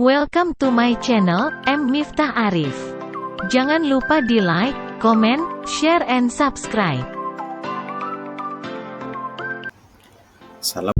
Welcome to my channel, M. Miftah Arif. Jangan lupa di like, comment, share and subscribe. Salam.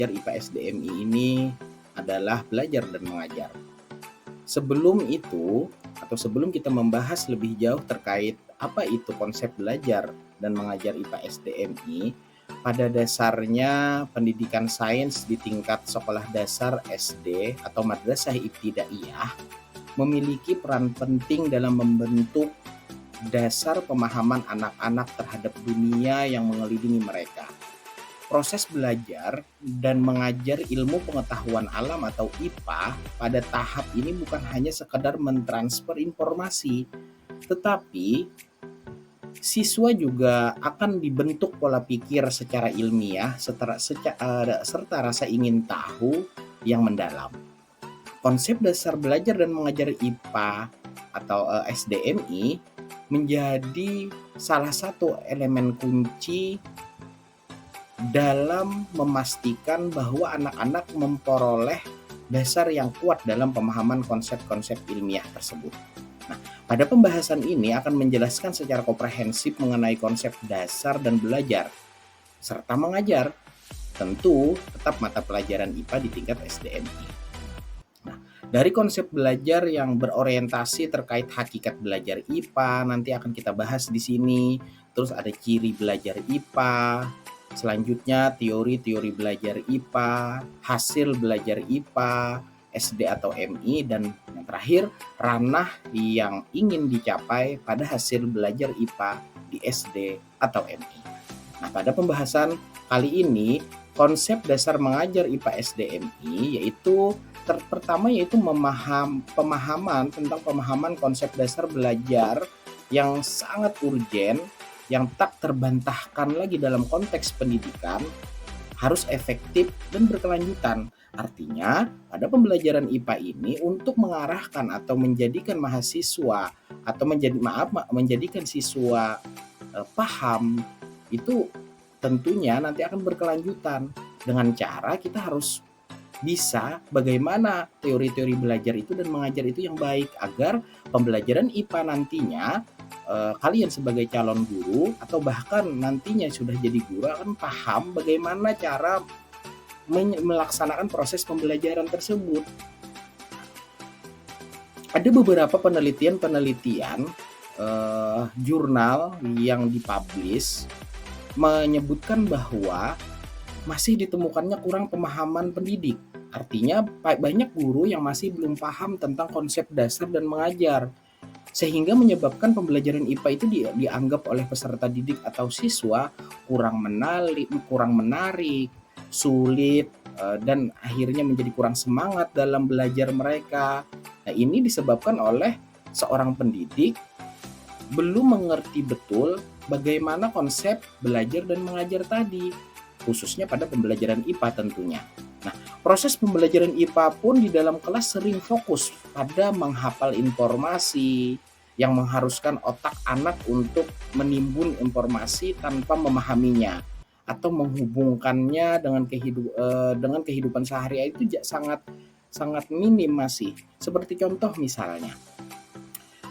IPA SDMI ini adalah belajar dan mengajar. Sebelum itu, atau sebelum kita membahas lebih jauh terkait apa itu konsep belajar dan mengajar IPA SDMI, pada dasarnya pendidikan sains di tingkat sekolah dasar SD atau madrasah ibtidaiyah memiliki peran penting dalam membentuk dasar pemahaman anak-anak terhadap dunia yang mengelilingi mereka. Proses belajar dan mengajar ilmu pengetahuan alam atau IPA pada tahap ini bukan hanya sekedar mentransfer informasi, tetapi siswa juga akan dibentuk pola pikir secara ilmiah serta rasa ingin tahu yang mendalam. Konsep dasar belajar dan mengajar IPA atau SDMI menjadi salah satu elemen kunci dalam memastikan bahwa anak-anak memperoleh dasar yang kuat dalam pemahaman konsep-konsep ilmiah tersebut. Nah, pada pembahasan ini akan menjelaskan secara komprehensif mengenai konsep dasar dan belajar, serta mengajar, tentu tetap mata pelajaran IPA di tingkat SDMI. Nah, dari konsep belajar yang berorientasi terkait hakikat belajar IPA, nanti akan kita bahas di sini. Terus ada ciri belajar IPA, selanjutnya teori-teori belajar IPA, hasil belajar IPA, SD atau MI, dan yang terakhir ranah yang ingin dicapai pada hasil belajar IPA di SD atau MI. Nah, pada pembahasan kali ini konsep dasar mengajar IPA SDMI yaitu pertama yaitu pemahaman tentang pemahaman konsep dasar belajar yang sangat urgen, yang tak terbantahkan lagi dalam konteks pendidikan, harus efektif dan berkelanjutan. Artinya, pada pembelajaran IPA ini untuk mengarahkan atau menjadikan mahasiswa atau menjadikan siswa paham itu tentunya nanti akan berkelanjutan dengan cara kita harus bisa bagaimana teori-teori belajar itu dan mengajar itu yang baik agar pembelajaran IPA nantinya kalian sebagai calon guru atau bahkan nantinya sudah jadi guru akan paham bagaimana cara melaksanakan proses pembelajaran tersebut. Ada beberapa penelitian jurnal yang dipublish menyebutkan bahwa masih ditemukannya kurang pemahaman pendidik. Artinya banyak guru yang masih belum paham tentang konsep dasar dan mengajar, sehingga menyebabkan pembelajaran IPA itu dianggap oleh peserta didik atau siswa kurang menarik, sulit, dan akhirnya menjadi kurang semangat dalam belajar mereka. Nah, ini disebabkan oleh seorang pendidik belum mengerti betul bagaimana konsep belajar dan mengajar tadi, khususnya pada pembelajaran IPA tentunya. Nah, proses pembelajaran IPA pun di dalam kelas sering fokus pada menghafal informasi yang mengharuskan otak anak untuk menimbun informasi tanpa memahaminya atau menghubungkannya dengan kehidupan sehari-hari itu sangat sangat minim masih. Seperti contoh misalnya,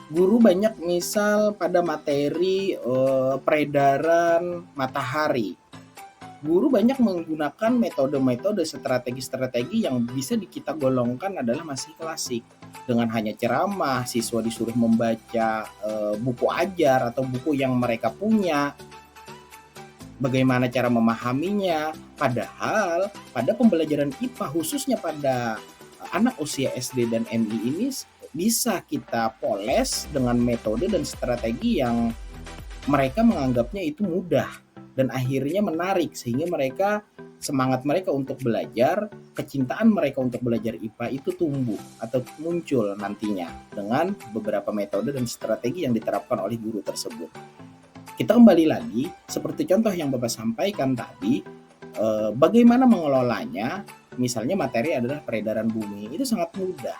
guru banyak misal pada materi peredaran matahari. Guru banyak menggunakan metode-metode strategi-strategi yang bisa kita golongkan adalah masih klasik. Dengan hanya ceramah, siswa disuruh membaca buku ajar atau buku yang mereka punya. Bagaimana cara memahaminya? Padahal pada pembelajaran IPA khususnya pada anak usia SD dan MI ini bisa kita poles dengan metode dan strategi yang mereka menganggapnya itu mudah dan akhirnya menarik, sehingga semangat mereka untuk belajar, kecintaan mereka untuk belajar IPA itu tumbuh atau muncul nantinya dengan beberapa metode dan strategi yang diterapkan oleh guru tersebut. Kita kembali lagi seperti contoh yang Bapak sampaikan tadi, bagaimana mengelolanya. Misalnya materi adalah peredaran bumi, itu sangat mudah.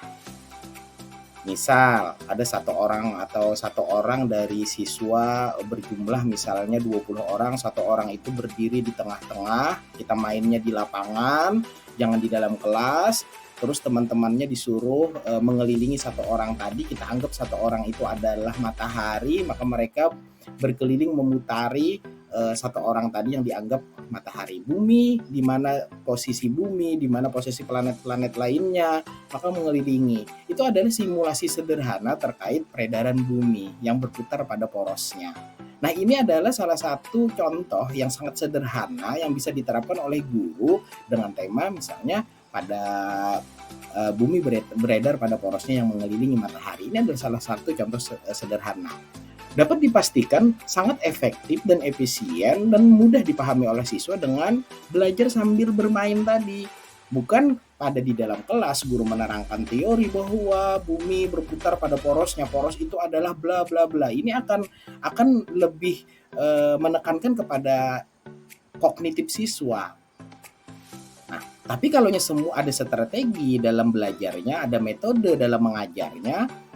Misal ada satu orang dari siswa berjumlah misalnya 20 orang, satu orang itu berdiri di tengah-tengah, kita mainnya di lapangan, jangan di dalam kelas, terus teman-temannya disuruh mengelilingi satu orang tadi, kita anggap satu orang itu adalah matahari, maka mereka berkeliling memutari satu orang tadi yang dianggap matahari. Bumi, di mana posisi bumi, di mana posisi planet-planet lainnya, maka mengelilingi. Itu adalah simulasi sederhana terkait peredaran bumi yang berputar pada porosnya. Nah, ini adalah salah satu contoh yang sangat sederhana yang bisa diterapkan oleh guru dengan tema misalnya pada bumi beredar pada porosnya yang mengelilingi matahari. Ini adalah salah satu contoh sederhana. Dapat dipastikan sangat efektif dan efisien dan mudah dipahami oleh siswa dengan belajar sambil bermain tadi. Bukan pada di dalam kelas guru menerangkan teori bahwa bumi berputar pada porosnya, poros itu adalah bla bla bla. Ini akan lebih menekankan kepada kognitif siswa. Nah, tapi kalau semua ada strategi dalam belajarnya, ada metode dalam mengajarnya,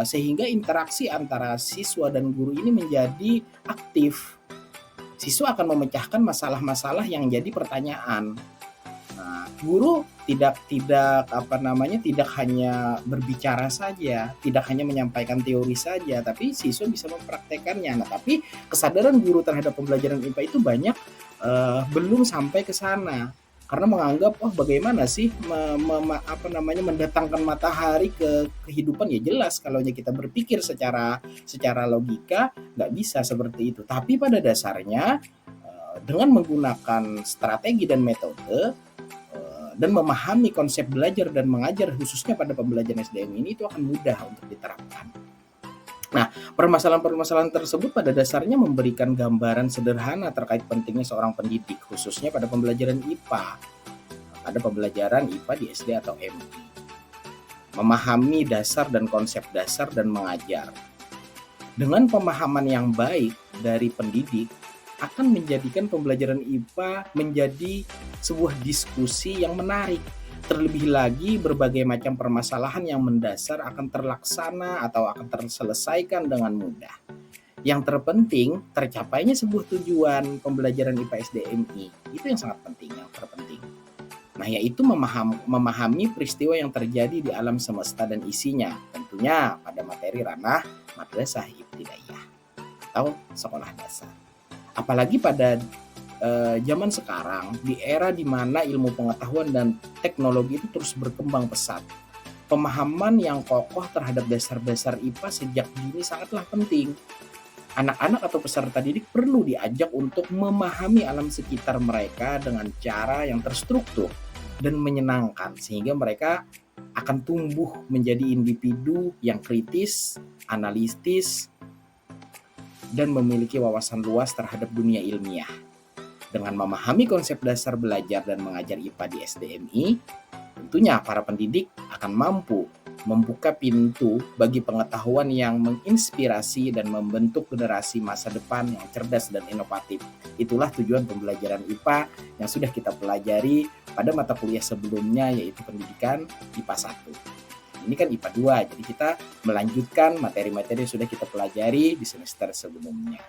sehingga interaksi antara siswa dan guru ini menjadi aktif. Siswa akan memecahkan masalah-masalah yang jadi pertanyaan. Nah, guru tidak hanya berbicara saja, tidak hanya menyampaikan teori saja, tapi siswa bisa mempraktekannya. Nah, tapi kesadaran guru terhadap pembelajaran IPA itu banyak belum sampai ke sana. Karena menganggap bagaimana sih mendatangkan matahari ke kehidupan, ya jelas kalau kita berpikir secara logika nggak bisa seperti itu. Tapi pada dasarnya dengan menggunakan strategi dan metode dan memahami konsep belajar dan mengajar khususnya pada pembelajaran SDM ini, itu akan mudah untuk diterapkan. Nah, permasalahan-permasalahan tersebut pada dasarnya memberikan gambaran sederhana terkait pentingnya seorang pendidik, khususnya pada pembelajaran IPA. Pada pembelajaran IPA di SD atau MI. Memahami dasar dan konsep dasar dan mengajar. Dengan pemahaman yang baik dari pendidik, akan menjadikan pembelajaran IPA menjadi sebuah diskusi yang menarik. Terlebih lagi berbagai macam permasalahan yang mendasar akan terlaksana atau akan terselesaikan dengan mudah. Yang terpenting, tercapainya sebuah tujuan pembelajaran IPA SDMI. Itu yang sangat penting, yang terpenting. Nah, yaitu memahami peristiwa yang terjadi di alam semesta dan isinya. Tentunya pada materi ranah madrasah ibtidaiyah atau sekolah dasar. Apalagi pada zaman sekarang, di era di mana ilmu pengetahuan dan teknologi itu terus berkembang pesat. Pemahaman yang kokoh terhadap dasar-dasar IPA sejak dini sangatlah penting. Anak-anak atau peserta didik perlu diajak untuk memahami alam sekitar mereka dengan cara yang terstruktur dan menyenangkan, sehingga mereka akan tumbuh menjadi individu yang kritis, analitis, dan memiliki wawasan luas terhadap dunia ilmiah. Dengan memahami konsep dasar belajar dan mengajar IPA di SDMI, tentunya para pendidik akan mampu membuka pintu bagi pengetahuan yang menginspirasi dan membentuk generasi masa depan yang cerdas dan inovatif. Itulah tujuan pembelajaran IPA yang sudah kita pelajari pada mata kuliah sebelumnya, yaitu pendidikan IPA 1. Ini kan IPA 2, jadi kita melanjutkan materi-materi yang sudah kita pelajari di semester sebelumnya.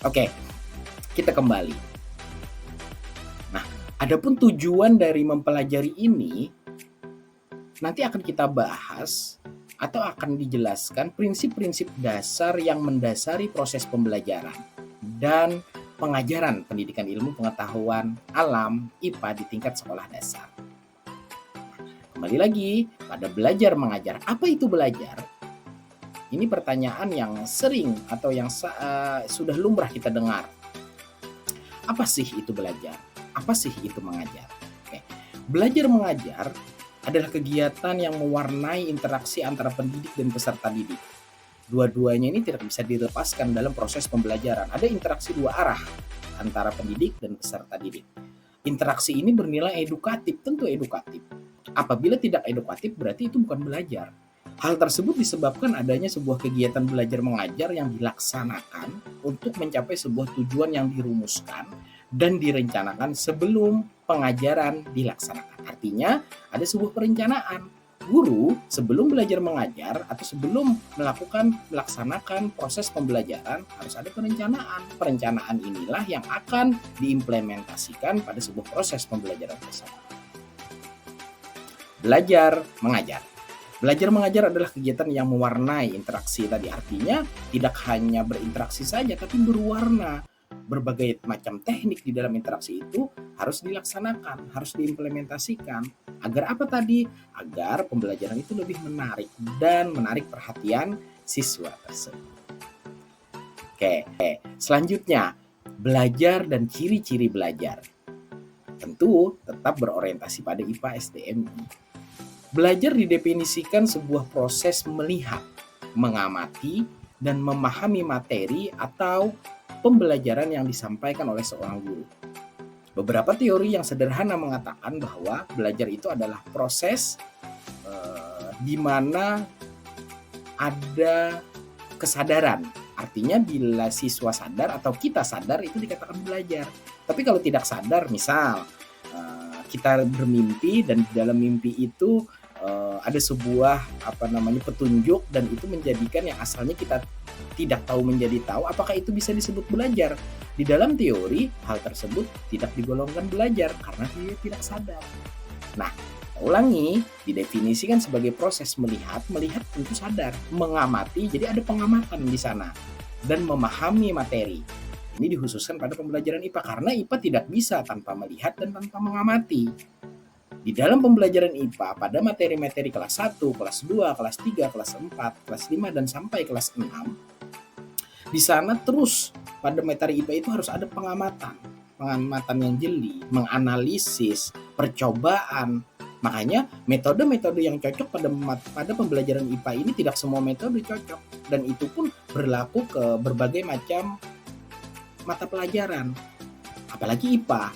Oke, kita kembali. Nah, adapun tujuan dari mempelajari ini, nanti akan kita bahas atau akan dijelaskan prinsip-prinsip dasar yang mendasari proses pembelajaran dan pengajaran pendidikan ilmu pengetahuan alam IPA di tingkat sekolah dasar. Kembali lagi pada belajar mengajar. Apa itu belajar? Ini pertanyaan yang sering atau yang sudah lumrah kita dengar. Apa sih itu belajar? Apa sih itu mengajar? Oke. Belajar mengajar adalah kegiatan yang mewarnai interaksi antara pendidik dan peserta didik. Dua-duanya ini tidak bisa dilepaskan dalam proses pembelajaran. Ada interaksi dua arah antara pendidik dan peserta didik. Interaksi ini bernilai edukatif, tentu edukatif. Apabila tidak edukatif, berarti itu bukan belajar. Hal tersebut disebabkan adanya sebuah kegiatan belajar mengajar yang dilaksanakan untuk mencapai sebuah tujuan yang dirumuskan dan direncanakan sebelum pengajaran dilaksanakan. Artinya, ada sebuah perencanaan. Guru sebelum belajar mengajar atau sebelum melaksanakan proses pembelajaran harus ada perencanaan. Perencanaan inilah yang akan diimplementasikan pada sebuah proses pembelajaran tersebut. Belajar mengajar. Belajar mengajar adalah kegiatan yang mewarnai interaksi tadi. Artinya tidak hanya berinteraksi saja, tapi berwarna. Berbagai macam teknik di dalam interaksi itu harus dilaksanakan, harus diimplementasikan. Agar apa tadi? Agar pembelajaran itu lebih menarik dan menarik perhatian siswa tersebut. Oke, selanjutnya belajar dan ciri-ciri belajar. Tentu tetap berorientasi pada IPA SDMI. Belajar didefinisikan sebuah proses melihat, mengamati, dan memahami materi atau pembelajaran yang disampaikan oleh seorang guru. Beberapa teori yang sederhana mengatakan bahwa belajar itu adalah proses di mana ada kesadaran. Artinya bila siswa sadar atau kita sadar itu dikatakan belajar. Tapi kalau tidak sadar, misal kita bermimpi dan di dalam mimpi itu ada sebuah petunjuk dan itu menjadikan yang asalnya kita tidak tahu menjadi tahu, apakah itu bisa disebut belajar? Di dalam teori, hal tersebut tidak digolongkan belajar karena dia tidak sadar. Nah, ulangi, didefinisikan sebagai proses melihat tentu sadar, mengamati, jadi ada pengamatan di sana, dan memahami materi. Ini dikhususkan pada pembelajaran IPA karena IPA tidak bisa tanpa melihat dan tanpa mengamati. Di dalam pembelajaran IPA pada materi-materi kelas 1, kelas 2, kelas 3, kelas 4, kelas 5, dan sampai kelas 6, di sana terus pada materi IPA itu harus ada pengamatan yang jeli, menganalisis, percobaan. Makanya metode-metode yang cocok pada pembelajaran IPA ini tidak semua metode cocok, dan itu pun berlaku ke berbagai macam mata pelajaran, apalagi IPA.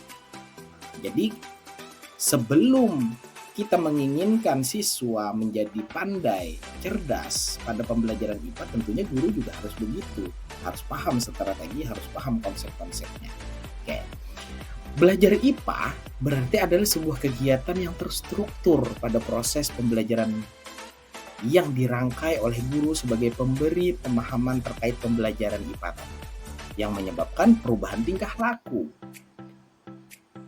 Jadi sebelum kita menginginkan siswa menjadi pandai, cerdas pada pembelajaran IPA, tentunya guru juga harus begitu. Harus paham strategi, harus paham konsep-konsepnya. Oke. Belajar IPA berarti adalah sebuah kegiatan yang terstruktur pada proses pembelajaran yang dirangkai oleh guru sebagai pemberi pemahaman terkait pembelajaran IPA yang menyebabkan perubahan tingkah laku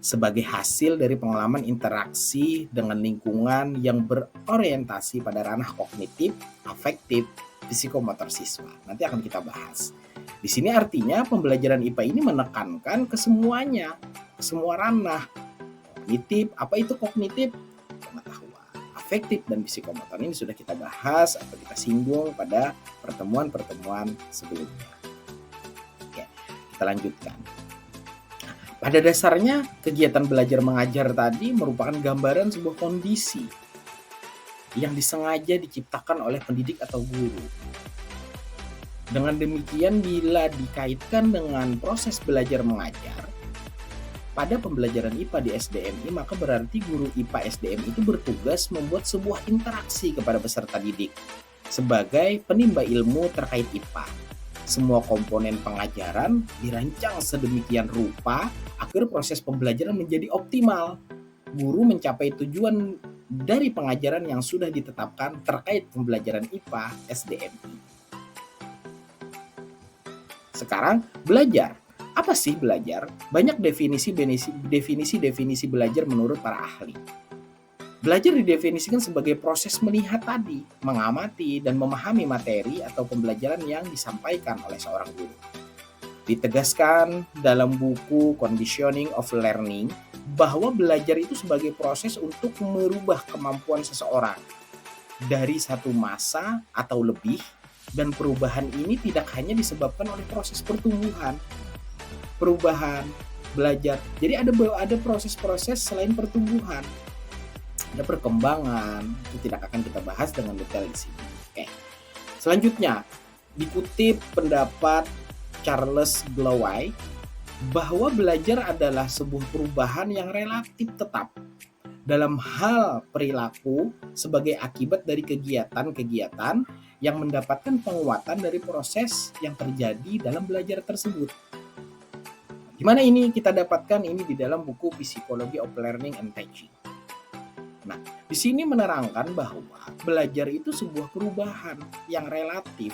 sebagai hasil dari pengalaman interaksi dengan lingkungan yang berorientasi pada ranah kognitif, afektif, psikomotor siswa. Nanti akan kita bahas. Di sini artinya pembelajaran IPA ini menekankan ke semuanya, ke semua ranah. Kognitif, apa itu kognitif? Pengetahuan. Afektif dan psikomotor ini sudah kita bahas atau kita singgung pada pertemuan-pertemuan sebelumnya. Kita lanjutkan. Pada dasarnya, kegiatan belajar mengajar tadi merupakan gambaran sebuah kondisi yang disengaja diciptakan oleh pendidik atau guru. Dengan demikian, bila dikaitkan dengan proses belajar mengajar, pada pembelajaran IPA di SDMI, maka berarti guru IPA SDM itu bertugas membuat sebuah interaksi kepada peserta didik sebagai penimba ilmu terkait IPA. Semua komponen pengajaran dirancang sedemikian rupa agar proses pembelajaran menjadi optimal. Guru mencapai tujuan dari pengajaran yang sudah ditetapkan terkait pembelajaran IPA SDMI. Sekarang, belajar. Apa sih belajar? Banyak definisi belajar menurut para ahli. Belajar didefinisikan sebagai proses melihat tadi, mengamati dan memahami materi atau pembelajaran yang disampaikan oleh seorang guru. Ditegaskan dalam buku Conditioning of Learning bahwa belajar itu sebagai proses untuk merubah kemampuan seseorang dari satu masa atau lebih, dan perubahan ini tidak hanya disebabkan oleh proses pertumbuhan, perubahan, belajar. Jadi ada proses-proses selain pertumbuhan. Ada perkembangan, itu tidak akan kita bahas dengan detail di sini. Oke. Selanjutnya, dikutip pendapat Charles Gloway bahwa belajar adalah sebuah perubahan yang relatif tetap dalam hal perilaku sebagai akibat dari kegiatan-kegiatan yang mendapatkan penguatan dari proses yang terjadi dalam belajar tersebut. Di mana ini kita dapatkan ini di dalam buku Psychology of Learning and Teaching. Nah, di sini menerangkan bahwa belajar itu sebuah perubahan yang relatif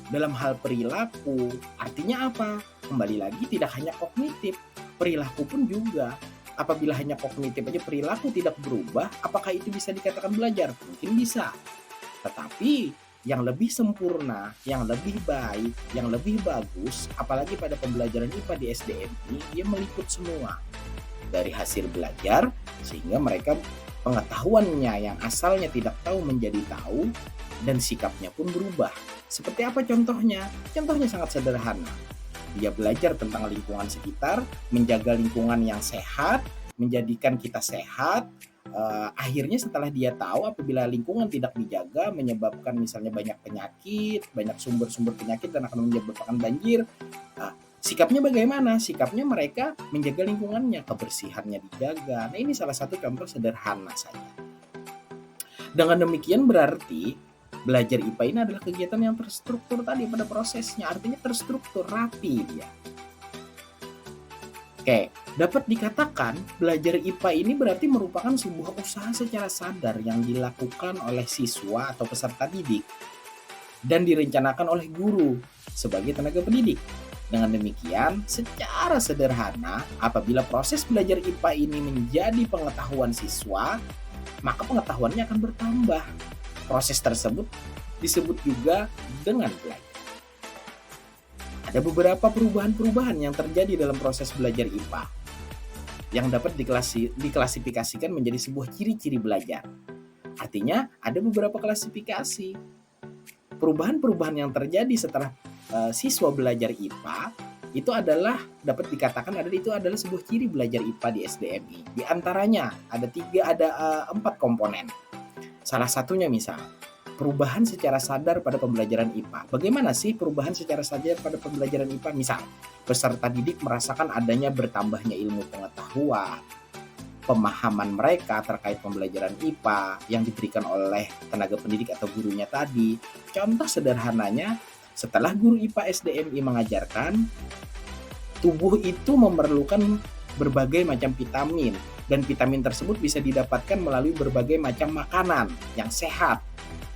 dalam hal perilaku. Artinya apa? Kembali lagi, tidak hanya kognitif, perilaku pun juga. Apabila hanya kognitif aja perilaku tidak berubah, apakah itu bisa dikatakan belajar? Mungkin bisa. Tetapi yang lebih sempurna, yang lebih baik, yang lebih bagus, apalagi pada pembelajaran IPA di SDMI, dia meliput semua. Dari hasil belajar, sehingga mereka pengetahuannya yang asalnya tidak tahu menjadi tahu, dan sikapnya pun berubah. Seperti apa contohnya? Contohnya sangat sederhana. Dia belajar tentang lingkungan sekitar, menjaga lingkungan yang sehat, menjadikan kita sehat. Akhirnya setelah dia tahu apabila lingkungan tidak dijaga menyebabkan misalnya banyak penyakit, banyak sumber-sumber penyakit dan akan menyebabkan banjir. Sikapnya bagaimana? Sikapnya mereka menjaga lingkungannya, kebersihannya dijaga. Nah, ini salah satu contoh sederhana saja. Dengan demikian berarti belajar IPA ini adalah kegiatan yang terstruktur tadi pada prosesnya, artinya terstruktur, rapi dia. Oke, dapat dikatakan belajar IPA ini berarti merupakan sebuah usaha secara sadar yang dilakukan oleh siswa atau peserta didik dan direncanakan oleh guru sebagai tenaga pendidik. Dengan demikian, secara sederhana, apabila proses belajar IPA ini menjadi pengetahuan siswa, maka pengetahuannya akan bertambah. Proses tersebut disebut juga dengan belajar. Ada beberapa perubahan-perubahan yang terjadi dalam proses belajar IPA yang dapat diklasifikasikan menjadi sebuah ciri-ciri belajar. Artinya, ada beberapa klasifikasi. Perubahan-perubahan yang terjadi setelah siswa belajar IPA itu adalah dapat dikatakan itu adalah sebuah ciri belajar IPA di SDMI. Di antaranya ada 4 komponen. Salah satunya misal perubahan secara sadar pada pembelajaran IPA. Bagaimana sih perubahan secara sadar pada pembelajaran IPA? Misal, peserta didik merasakan adanya bertambahnya ilmu pengetahuan, pemahaman mereka terkait pembelajaran IPA yang diberikan oleh tenaga pendidik atau gurunya tadi. Contoh sederhananya, setelah guru IPA SDMI mengajarkan, tubuh itu memerlukan berbagai macam vitamin, dan vitamin tersebut bisa didapatkan melalui berbagai macam makanan yang sehat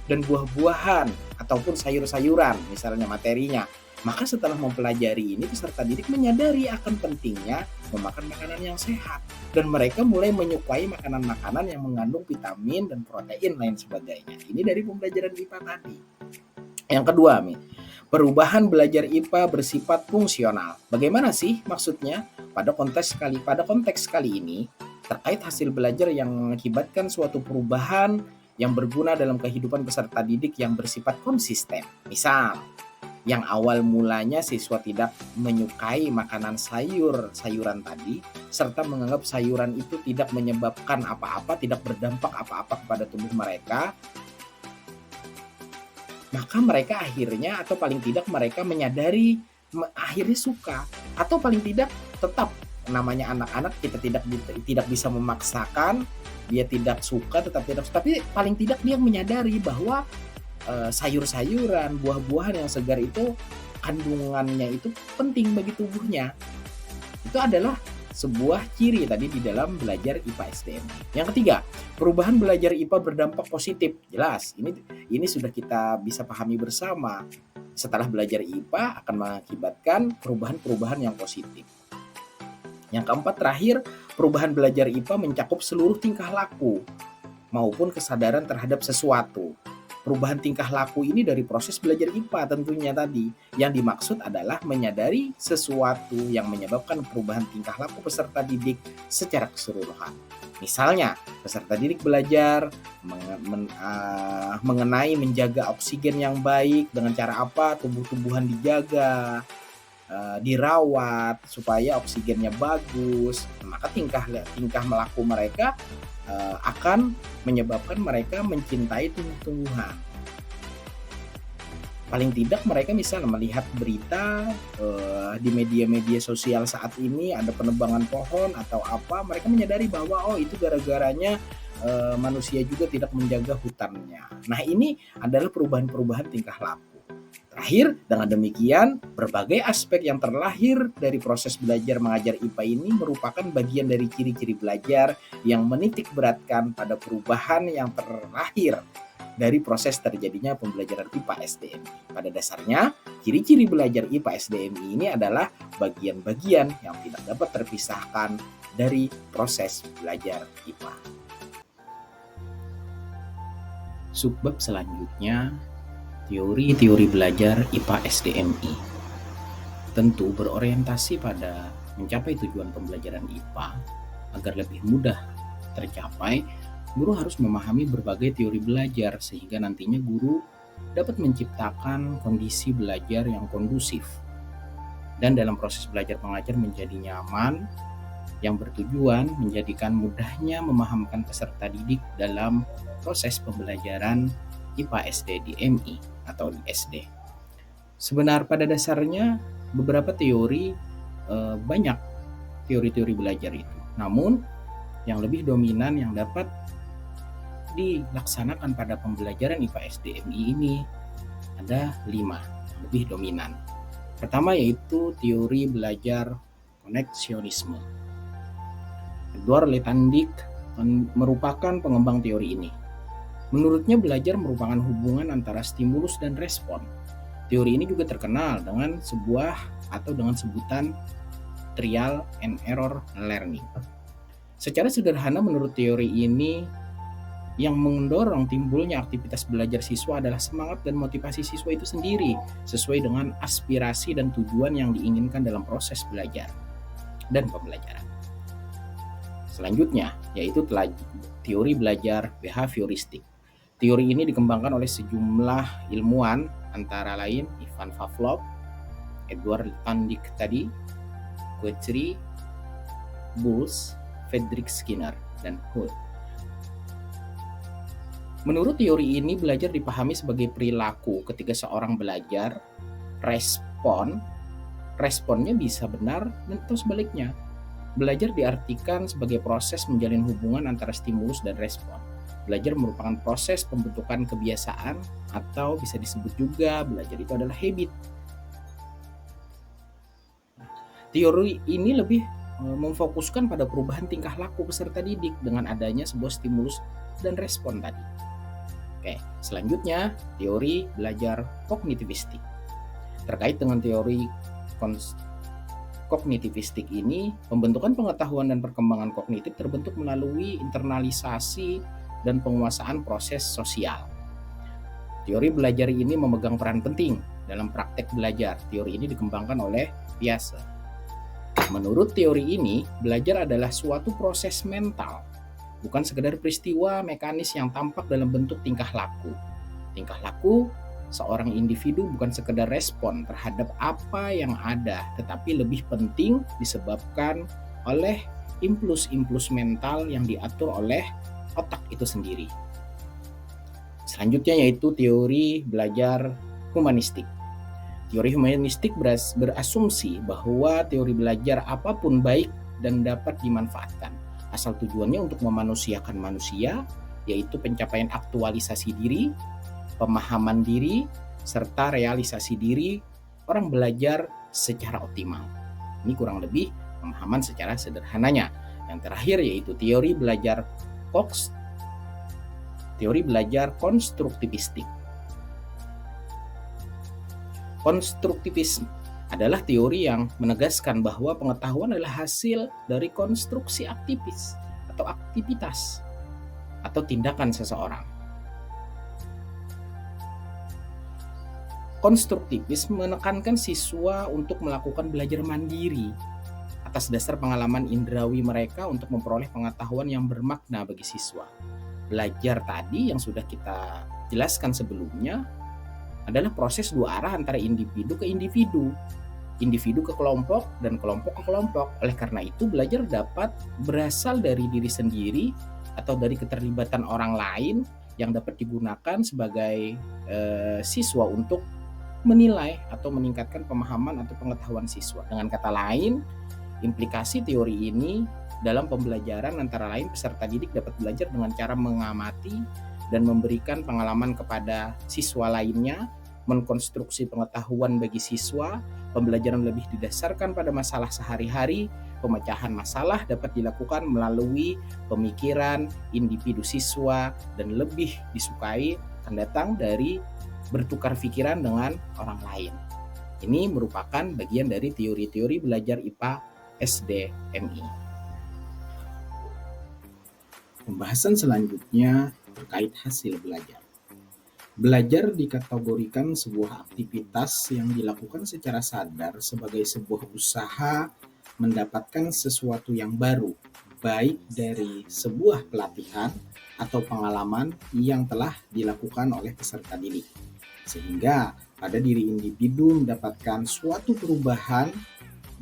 dan buah-buahan ataupun sayur-sayuran misalnya materinya. Maka setelah mempelajari ini, peserta didik menyadari akan pentingnya memakan makanan yang sehat, dan mereka mulai menyukai makanan-makanan yang mengandung vitamin dan protein lain sebagainya. Ini dari pembelajaran IPA tadi. Yang kedua, perubahan belajar IPA bersifat fungsional. Bagaimana sih maksudnya? Pada konteks kali ini, terkait hasil belajar yang mengakibatkan suatu perubahan yang berguna dalam kehidupan peserta didik yang bersifat konsisten. Misal, Yang awal mulanya siswa tidak menyukai makanan sayuran tadi, serta menganggap sayuran itu tidak menyebabkan apa-apa, tidak berdampak apa-apa kepada tubuh mereka, maka mereka akhirnya atau paling tidak mereka menyadari akhirnya suka, atau paling tidak tetap namanya anak-anak kita tidak bisa memaksakan dia tidak suka tapi paling tidak dia menyadari bahwa sayur-sayuran, buah-buahan yang segar itu kandungannya itu penting bagi tubuhnya. Itu adalah sebuah ciri tadi di dalam belajar IPA SDM. Yang ketiga, perubahan belajar IPA berdampak positif. Jelas, ini sudah kita bisa pahami bersama. Setelah belajar IPA akan mengakibatkan perubahan-perubahan yang positif. Yang keempat terakhir, perubahan belajar IPA mencakup seluruh tingkah laku maupun kesadaran terhadap sesuatu. Perubahan tingkah laku ini dari proses belajar IPA tentunya tadi. Yang dimaksud adalah menyadari sesuatu yang menyebabkan perubahan tingkah laku peserta didik secara keseluruhan. Misalnya, peserta didik belajar mengenai menjaga oksigen yang baik dengan cara apa, tumbuh-tumbuhan dijaga, dirawat supaya oksigennya bagus. Maka tingkah laku mereka akan menyebabkan mereka mencintai tumbuh-tumbuhan. Paling tidak mereka misalnya melihat berita di media-media sosial saat ini ada penebangan pohon atau apa, mereka menyadari bahwa itu gara-garanya manusia juga tidak menjaga hutannya. Nah, ini adalah perubahan-perubahan tingkah laku. Terakhir, dengan demikian, berbagai aspek yang terlahir dari proses belajar mengajar IPA ini merupakan bagian dari ciri-ciri belajar yang menitik beratkan pada perubahan yang terlahir dari proses terjadinya pembelajaran IPA SDMI. Pada dasarnya, ciri-ciri belajar IPA SDMI ini adalah bagian-bagian yang tidak dapat terpisahkan dari proses belajar IPA. Subbab selanjutnya, teori-teori belajar IPA SDMI. Tentu berorientasi pada mencapai tujuan pembelajaran IPA. Agar lebih mudah tercapai, guru harus memahami berbagai teori belajar sehingga nantinya guru dapat menciptakan kondisi belajar yang kondusif. Dan dalam proses belajar mengajar menjadi nyaman, yang bertujuan menjadikan mudahnya memahamkan peserta didik dalam proses pembelajaran IPA SD di MI atau di SD. Sebenarnya pada dasarnya beberapa teori, banyak teori-teori belajar itu. Namun yang lebih dominan yang dapat dilaksanakan pada pembelajaran IPA SDMI ini ada 5 yang lebih dominan. Pertama yaitu teori belajar koneksionisme. Edward Letandik merupakan pengembang teori ini. Menurutnya belajar merupakan hubungan antara stimulus dan respon. Teori ini juga terkenal dengan sebutan trial and error learning. Secara sederhana menurut teori ini, yang mendorong timbulnya aktivitas belajar siswa adalah semangat dan motivasi siswa itu sendiri, sesuai dengan aspirasi dan tujuan yang diinginkan dalam proses belajar dan pembelajaran. Selanjutnya, yaitu teori belajar behavioristik. Teori ini dikembangkan oleh sejumlah ilmuwan, antara lain Ivan Pavlov, Edward Letandik tadi, Guthrie, Bulls, Friedrich Skinner, dan Hood. Menurut teori ini, belajar dipahami sebagai perilaku ketika seorang belajar, responnya bisa benar dan atau sebaliknya. Belajar diartikan sebagai proses menjalin hubungan antara stimulus dan respon. Belajar merupakan proses pembentukan kebiasaan atau bisa disebut juga belajar itu adalah habit. Teori ini lebih memfokuskan pada perubahan tingkah laku peserta didik dengan adanya sebuah stimulus dan respon tadi. Oke, selanjutnya teori belajar kognitivistik. Terkait dengan teori kognitivistik ini, pembentukan pengetahuan dan perkembangan kognitif terbentuk melalui internalisasi dan penguasaan proses sosial. Teori belajar ini memegang peran penting dalam praktek belajar. Teori ini dikembangkan oleh Piaget. Menurut teori ini, belajar adalah suatu proses mental, bukan sekedar peristiwa mekanis yang tampak dalam bentuk tingkah laku. Tingkah laku seorang individu bukan sekedar respon terhadap apa yang ada, tetapi lebih penting disebabkan oleh impuls-impuls mental yang diatur oleh otak itu sendiri. Selanjutnya yaitu teori belajar humanistik. Teori humanistik berasumsi bahwa teori belajar apapun baik dan dapat dimanfaatkan, asal tujuannya untuk memanusiakan manusia, yaitu pencapaian aktualisasi diri, pemahaman diri, serta realisasi diri orang belajar secara optimal. Ini kurang lebih pemahaman secara sederhananya. Yang terakhir yaitu teori belajar Cox, teori belajar konstruktivistik. Konstruktivisme adalah teori yang menegaskan bahwa pengetahuan adalah hasil dari konstruksi aktivis atau aktivitas atau tindakan seseorang. Konstruktivis menekankan siswa untuk melakukan belajar mandiri atas dasar pengalaman indrawi mereka untuk memperoleh pengetahuan yang bermakna bagi siswa. Belajar tadi yang sudah kita jelaskan sebelumnya adalah proses dua arah antara individu ke individu ke kelompok, dan kelompok ke kelompok. Oleh karena itu, belajar dapat berasal dari diri sendiri atau dari keterlibatan orang lain yang dapat digunakan sebagai siswa untuk menilai atau meningkatkan pemahaman atau pengetahuan siswa. Dengan kata lain, implikasi teori ini dalam pembelajaran antara lain peserta didik dapat belajar dengan cara mengamati dan memberikan pengalaman kepada siswa lainnya, mengkonstruksi pengetahuan bagi siswa, pembelajaran lebih didasarkan pada masalah sehari-hari, pemecahan masalah dapat dilakukan melalui pemikiran individu siswa, dan lebih disukai akan datang dari bertukar pikiran dengan orang lain. Ini merupakan bagian dari teori-teori belajar IPA SDMI. Pembahasan selanjutnya terkait hasil belajar. Belajar dikategorikan sebuah aktivitas yang dilakukan secara sadar sebagai sebuah usaha mendapatkan sesuatu yang baru, baik dari sebuah pelatihan atau pengalaman yang telah dilakukan oleh peserta didik, sehingga pada diri individu mendapatkan suatu perubahan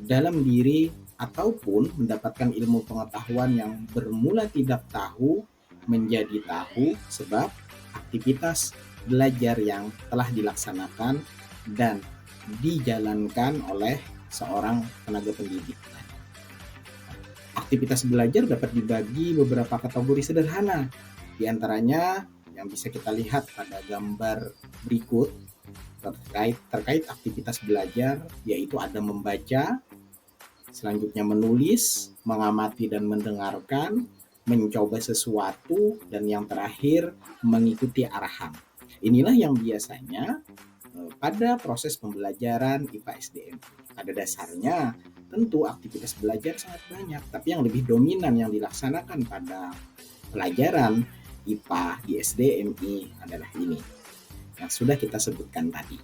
dalam diri ataupun mendapatkan ilmu pengetahuan yang bermula tidak tahu menjadi tahu sebab aktivitas belajar yang telah dilaksanakan dan dijalankan oleh seorang tenaga pendidik. Aktivitas belajar dapat dibagi beberapa kategori sederhana. Di antaranya yang bisa kita lihat pada gambar berikut terkait aktivitas belajar, yaitu ada membaca, selanjutnya menulis, mengamati dan mendengarkan, mencoba sesuatu, dan yang terakhir mengikuti arahan. Inilah yang biasanya pada proses pembelajaran IPA SDM. Pada dasarnya tentu aktivitas belajar sangat banyak, tapi yang lebih dominan yang dilaksanakan pada pelajaran IPA di SDMI adalah ini yang sudah kita sebutkan tadi.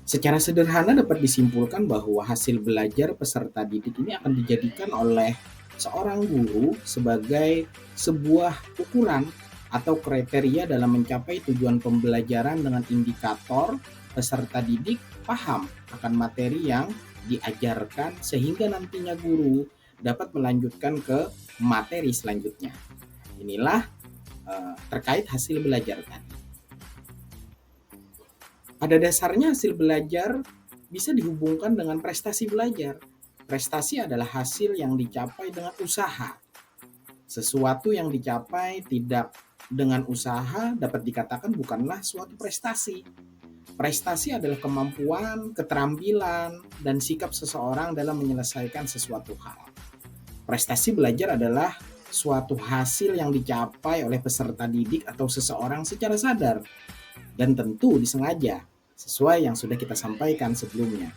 Secara sederhana dapat disimpulkan bahwa hasil belajar peserta didik ini akan dijadikan oleh seorang guru sebagai sebuah ukuran atau kriteria dalam mencapai tujuan pembelajaran dengan indikator peserta didik paham akan materi yang diajarkan sehingga nantinya guru dapat melanjutkan ke materi selanjutnya. Inilah terkait hasil belajar tadi. Pada dasarnya hasil belajar bisa dihubungkan dengan prestasi belajar. Prestasi adalah hasil yang dicapai dengan usaha. Sesuatu yang dicapai tidak dengan usaha dapat dikatakan bukanlah suatu prestasi. Prestasi adalah kemampuan, keterampilan, dan sikap seseorang dalam menyelesaikan sesuatu hal. Prestasi belajar adalah suatu hasil yang dicapai oleh peserta didik atau seseorang secara sadar dan tentu disengaja, sesuai yang sudah kita sampaikan sebelumnya.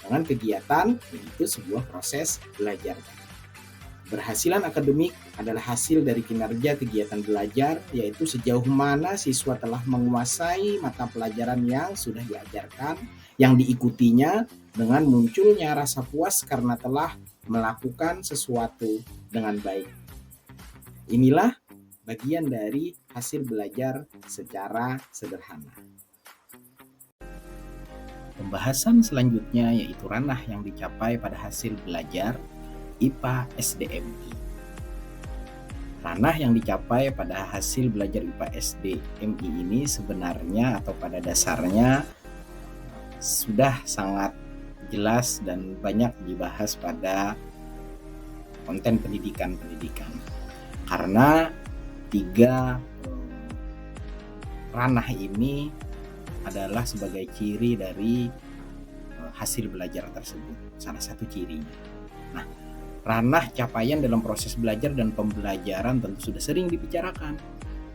Dengan kegiatan, yaitu sebuah proses belajar. Berhasilan akademik adalah hasil dari kinerja kegiatan belajar, yaitu sejauh mana siswa telah menguasai mata pelajaran yang sudah diajarkan, yang diikutinya dengan munculnya rasa puas karena telah melakukan sesuatu dengan baik. Inilah bagian dari hasil belajar secara sederhana. Pembahasan selanjutnya yaitu ranah yang dicapai pada hasil belajar IPA SDMI. Ranah yang dicapai pada hasil belajar IPA SDMI ini sebenarnya atau pada dasarnya sudah sangat jelas dan banyak dibahas pada konten pendidikan. Karena 3 ranah ini adalah sebagai ciri dari hasil belajar tersebut, salah satu cirinya. Nah, ranah capaian dalam proses belajar dan pembelajaran tentu sudah sering dibicarakan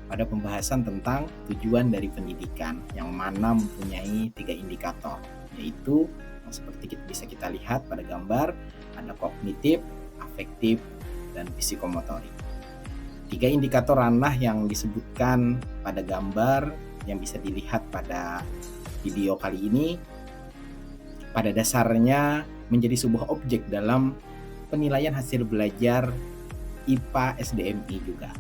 pada pembahasan tentang tujuan dari pendidikan yang mana mempunyai 3 indikator, yaitu seperti bisa kita lihat pada gambar, ada kognitif, afektif, dan psikomotorik. 3 indikator ranah yang disebutkan pada gambar yang bisa dilihat pada video kali ini pada dasarnya menjadi sebuah objek dalam penilaian hasil belajar IPA SDMI juga.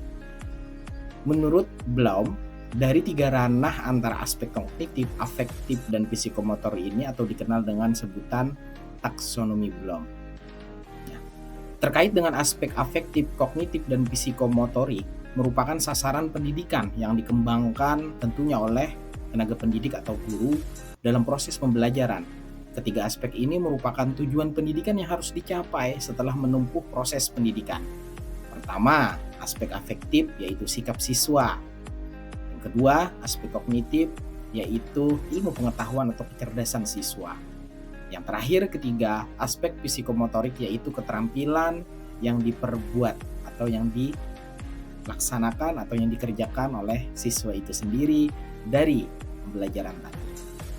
Menurut Bloom, dari 3 ranah antara aspek kognitif, afektif, dan psikomotor ini atau dikenal dengan sebutan taksonomi Bloom. Terkait dengan aspek afektif, kognitif, dan psikomotorik merupakan sasaran pendidikan yang dikembangkan tentunya oleh tenaga pendidik atau guru dalam proses pembelajaran. Ketiga aspek ini merupakan tujuan pendidikan yang harus dicapai setelah menempuh proses pendidikan. Pertama, aspek afektif yaitu sikap siswa. Yang kedua, aspek kognitif yaitu ilmu pengetahuan atau kecerdasan siswa. Yang terakhir, ketiga, aspek psikomotorik yaitu keterampilan yang diperbuat atau yang dilaksanakan atau yang dikerjakan oleh siswa itu sendiri dari pembelajaran tadi.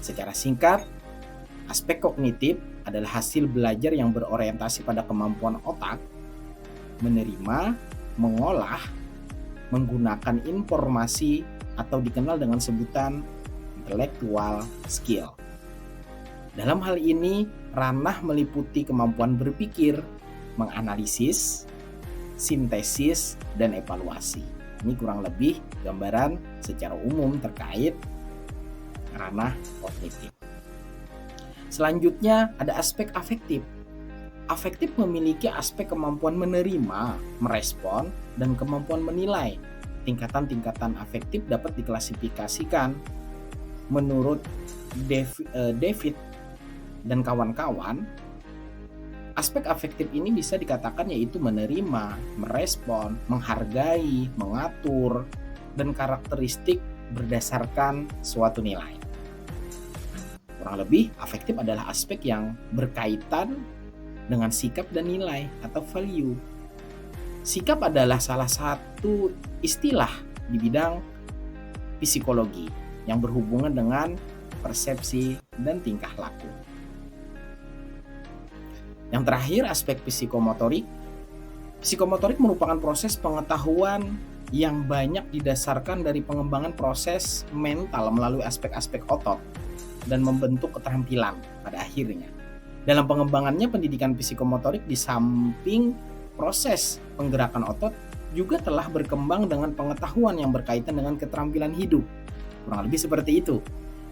Secara singkat, aspek kognitif adalah hasil belajar yang berorientasi pada kemampuan otak menerima, mengolah, menggunakan informasi atau dikenal dengan sebutan intellectual skill. Dalam hal ini, ranah meliputi kemampuan berpikir, menganalisis, sintesis, dan evaluasi. Ini kurang lebih gambaran secara umum terkait ranah kognitif. Selanjutnya ada aspek afektif. Afektif memiliki aspek kemampuan menerima, merespon, dan kemampuan menilai. Tingkatan-tingkatan afektif dapat diklasifikasikan menurut David dan kawan-kawan. Aspek afektif ini bisa dikatakan yaitu menerima, merespon, menghargai, mengatur, dan karakteristik berdasarkan suatu nilai. Kurang lebih, afektif adalah aspek yang berkaitan dengan sikap dan nilai atau value. Sikap adalah salah satu istilah di bidang psikologi yang berhubungan dengan persepsi dan tingkah laku. Yang terakhir, aspek psikomotorik. Psikomotorik merupakan proses pengetahuan yang banyak didasarkan dari pengembangan proses mental melalui aspek-aspek otot dan membentuk keterampilan pada akhirnya. Dalam pengembangannya, pendidikan psikomotorik di samping proses penggerakan otot juga telah berkembang dengan pengetahuan yang berkaitan dengan keterampilan hidup. Kurang lebih seperti itu.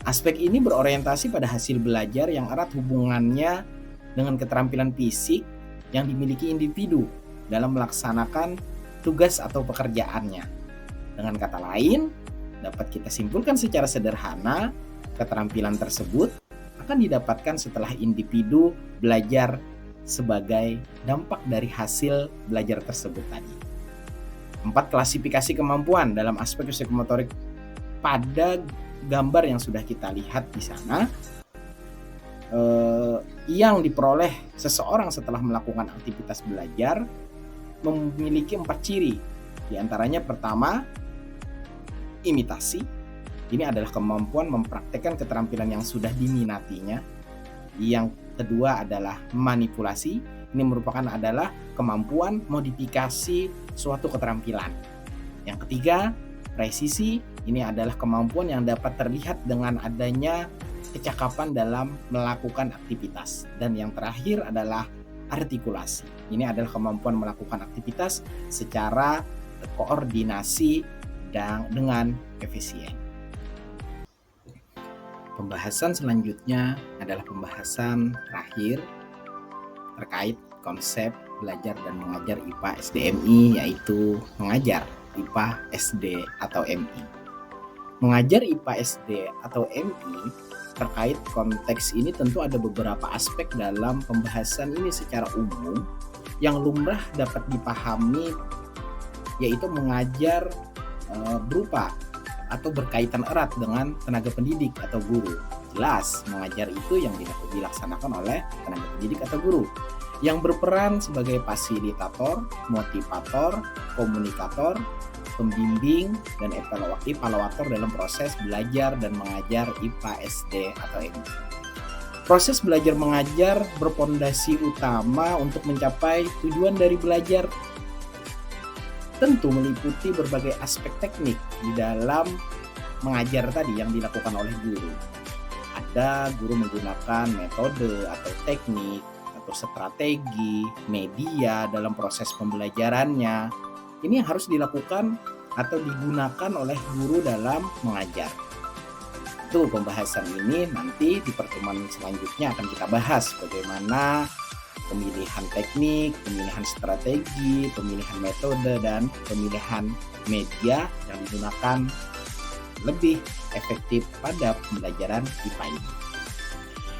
Aspek ini berorientasi pada hasil belajar yang erat hubungannya dengan keterampilan fisik yang dimiliki individu dalam melaksanakan tugas atau pekerjaannya. Dengan kata lain, dapat kita simpulkan secara sederhana, keterampilan tersebut akan didapatkan setelah individu belajar sebagai dampak dari hasil belajar tersebut tadi. 4 klasifikasi kemampuan dalam aspek psikomotorik pada gambar yang sudah kita lihat di sana yang diperoleh seseorang setelah melakukan aktivitas belajar memiliki 4 ciri. Di antaranya pertama, imitasi. Ini adalah kemampuan mempraktekkan keterampilan yang sudah diminatinya. Yang kedua adalah manipulasi. Ini merupakan adalah kemampuan modifikasi suatu keterampilan. Yang ketiga, presisi. Ini adalah kemampuan yang dapat terlihat dengan adanya kecakapan dalam melakukan aktivitas. Dan yang terakhir adalah artikulasi. Ini adalah kemampuan melakukan aktivitas secara koordinasi dan dengan efisien. Pembahasan selanjutnya adalah pembahasan terakhir terkait konsep belajar dan mengajar IPA SDMI, yaitu mengajar IPA SD atau MI. Mengajar IPA SD atau MI terkait konteks ini tentu ada beberapa aspek dalam pembahasan ini secara umum yang lumrah dapat dipahami, yaitu mengajar berupa atau berkaitan erat dengan tenaga pendidik atau guru. Jelas, mengajar itu yang dilaksanakan oleh tenaga pendidik atau guru yang berperan sebagai fasilitator, motivator, komunikator, pembimbing, dan evaluator dalam proses belajar dan mengajar IPA SD atau MI. Proses belajar mengajar berpondasi utama untuk mencapai tujuan dari belajar tentu meliputi berbagai aspek teknik di dalam mengajar tadi yang dilakukan oleh guru. Ada guru menggunakan metode atau teknik atau strategi, media dalam proses pembelajarannya. Ini yang harus dilakukan atau digunakan oleh guru dalam mengajar. Itu pembahasan ini nanti di pertemuan selanjutnya akan kita bahas bagaimana pemilihan teknik, pemilihan strategi, pemilihan metode, dan pemilihan media yang digunakan lebih efektif pada pembelajaran IPA ini.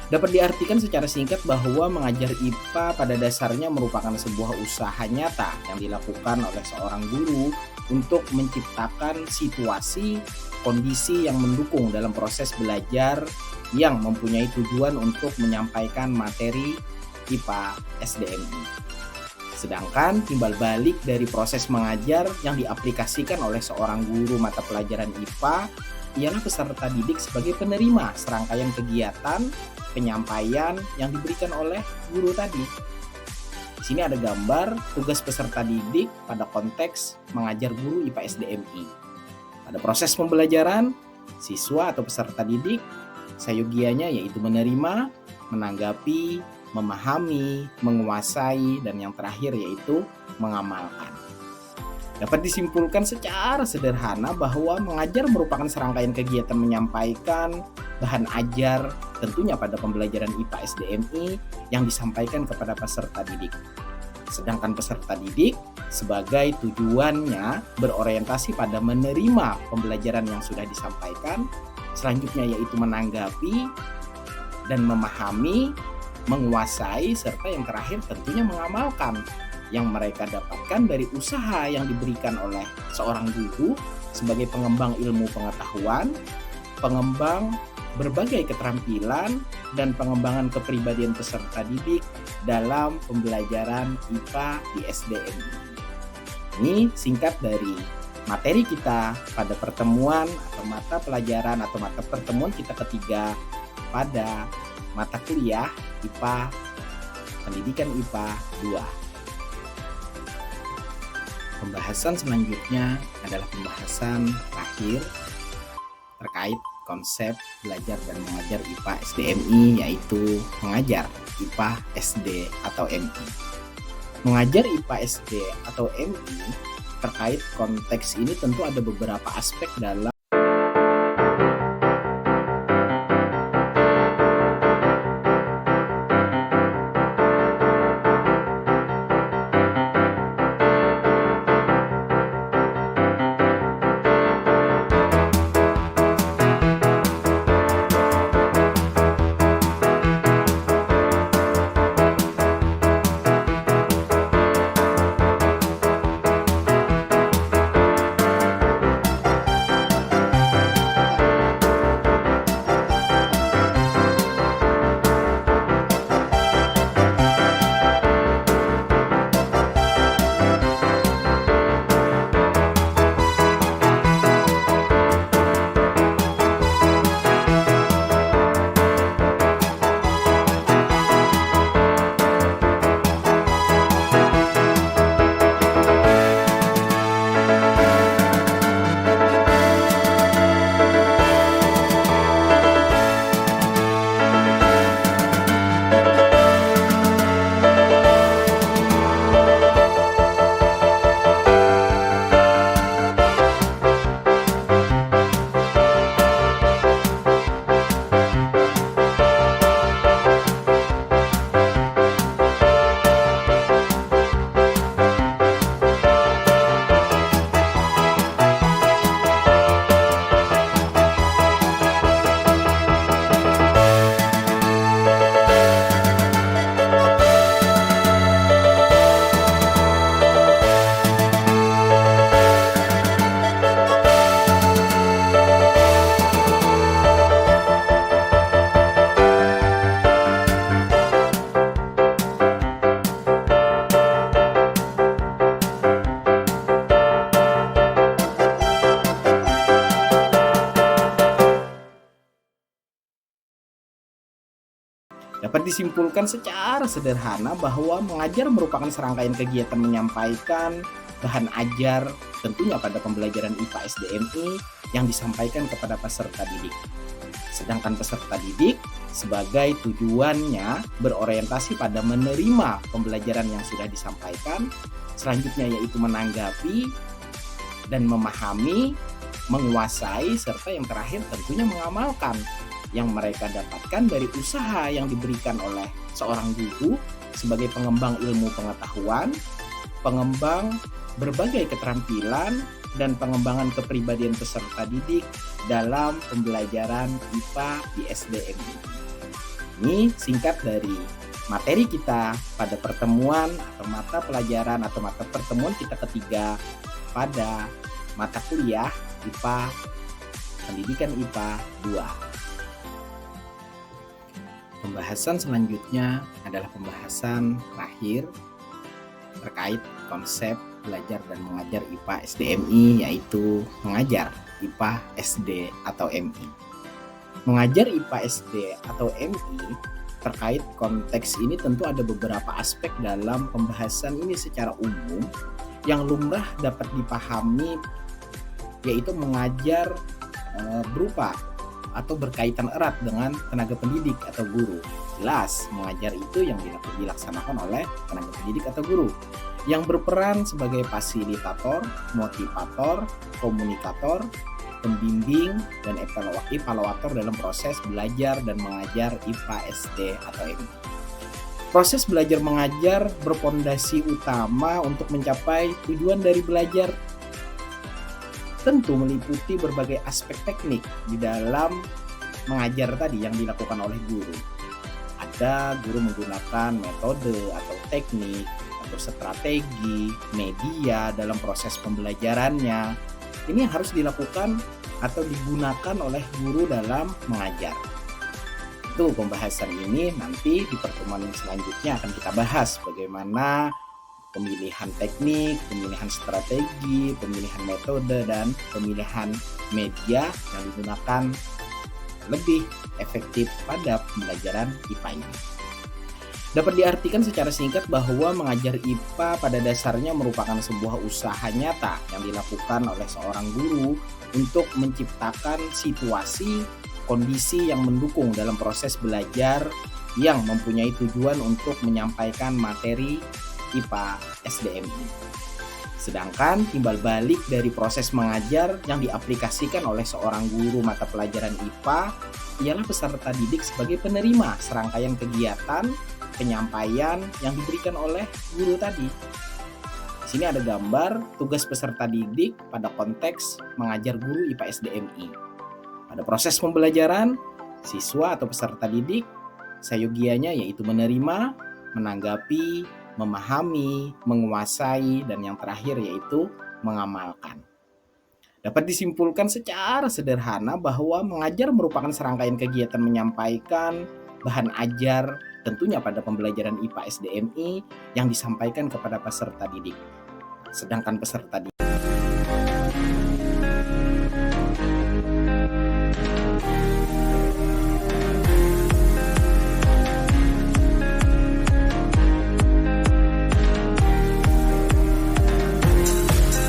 Dapat diartikan secara singkat bahwa mengajar IPA pada dasarnya merupakan sebuah usaha nyata yang dilakukan oleh seorang guru untuk menciptakan situasi, kondisi yang mendukung dalam proses belajar yang mempunyai tujuan untuk menyampaikan materi IPA SDMI. Sedangkan timbal balik dari proses mengajar yang diaplikasikan oleh seorang guru mata pelajaran IPA ialah peserta didik sebagai penerima serangkaian kegiatan penyampaian yang diberikan oleh guru tadi. Di sini ada gambar tugas peserta didik pada konteks mengajar guru IPA SDMI. Pada proses pembelajaran, siswa atau peserta didik sayogianya yaitu menerima, menanggapi, memahami, menguasai, dan yang terakhir yaitu mengamalkan. Dapat disimpulkan secara sederhana bahwa mengajar merupakan serangkaian kegiatan menyampaikan bahan ajar tentunya pada pembelajaran IPA SDMI yang disampaikan kepada peserta didik. Sedangkan peserta didik sebagai tujuannya berorientasi pada menerima pembelajaran yang sudah disampaikan, selanjutnya yaitu menanggapi dan memahami, menguasai, serta yang terakhir tentunya mengamalkan yang mereka dapatkan dari usaha yang diberikan oleh seorang guru sebagai pengembang ilmu pengetahuan, pengembang berbagai keterampilan, dan pengembangan kepribadian peserta didik dalam pembelajaran IPA di SDMI. Ini singkat dari materi kita pada pertemuan atau mata pelajaran atau mata pertemuan kita ketiga pada mata kuliah IPA, Pendidikan IPA 2. Pembahasan selanjutnya adalah pembahasan terakhir terkait konsep belajar dan mengajar IPA SDMI, yaitu mengajar IPA SD atau MI. Mengajar IPA SD atau MI terkait konteks ini tentu ada beberapa aspek dalam Dapat disimpulkan secara sederhana bahwa mengajar merupakan serangkaian kegiatan menyampaikan bahan ajar tentunya pada pembelajaran IPA SDMI yang disampaikan kepada peserta didik. Sedangkan peserta didik sebagai tujuannya berorientasi pada menerima pembelajaran yang sudah disampaikan, selanjutnya yaitu menanggapi dan memahami, menguasai, serta yang terakhir tentunya mengamalkan yang mereka dapatkan dari usaha yang diberikan oleh seorang guru sebagai pengembang ilmu pengetahuan, pengembang berbagai keterampilan, dan pengembangan kepribadian peserta didik dalam pembelajaran IPA di SDMI. Ini singkat dari materi kita pada pertemuan atau mata pelajaran atau mata pertemuan kita ketiga pada mata kuliah IPA, Pendidikan IPA 2. Pembahasan selanjutnya adalah pembahasan terakhir terkait konsep belajar dan mengajar IPA SDMI, yaitu mengajar IPA SD atau MI. Mengajar IPA SD atau MI terkait konteks ini tentu ada beberapa aspek dalam pembahasan ini secara umum yang lumrah dapat dipahami, yaitu mengajar berupa atau berkaitan erat dengan tenaga pendidik atau guru. Jelas, mengajar itu yang dilaksanakan oleh tenaga pendidik atau guru yang berperan sebagai fasilitator, motivator, komunikator, pembimbing, dan evaluator dalam proses belajar dan mengajar IPA SD atau MI. Proses belajar mengajar berpondasi utama untuk mencapai tujuan dari belajar tentu meliputi berbagai aspek teknik di dalam mengajar tadi yang dilakukan oleh guru. Ada guru menggunakan metode atau teknik atau strategi, media dalam proses pembelajarannya. Ini yang harus dilakukan atau digunakan oleh guru dalam mengajar. Itu pembahasan ini nanti di pertemuan selanjutnya akan kita bahas bagaimana pemilihan teknik, pemilihan strategi, pemilihan metode, dan pemilihan media yang digunakan lebih efektif pada pembelajaran IPA ini. Dapat diartikan secara singkat bahwa mengajar IPA pada dasarnya merupakan sebuah usaha nyata yang dilakukan oleh seorang guru untuk menciptakan situasi, kondisi yang mendukung dalam proses belajar yang mempunyai tujuan untuk menyampaikan materi IPA SDMI. Sedangkan timbal balik dari proses mengajar yang diaplikasikan oleh seorang guru mata pelajaran IPA ialah peserta didik sebagai penerima serangkaian kegiatan penyampaian yang diberikan oleh guru tadi. Di sini ada gambar tugas peserta didik pada konteks mengajar guru IPA SDMI. Pada proses pembelajaran, siswa atau peserta didik sayogianya yaitu menerima, menanggapi, memahami, menguasai, dan yang terakhir yaitu mengamalkan. Dapat disimpulkan secara sederhana bahwa mengajar merupakan serangkaian kegiatan menyampaikan bahan ajar tentunya pada pembelajaran IPA SDMI yang disampaikan kepada peserta didik. Sedangkan peserta didik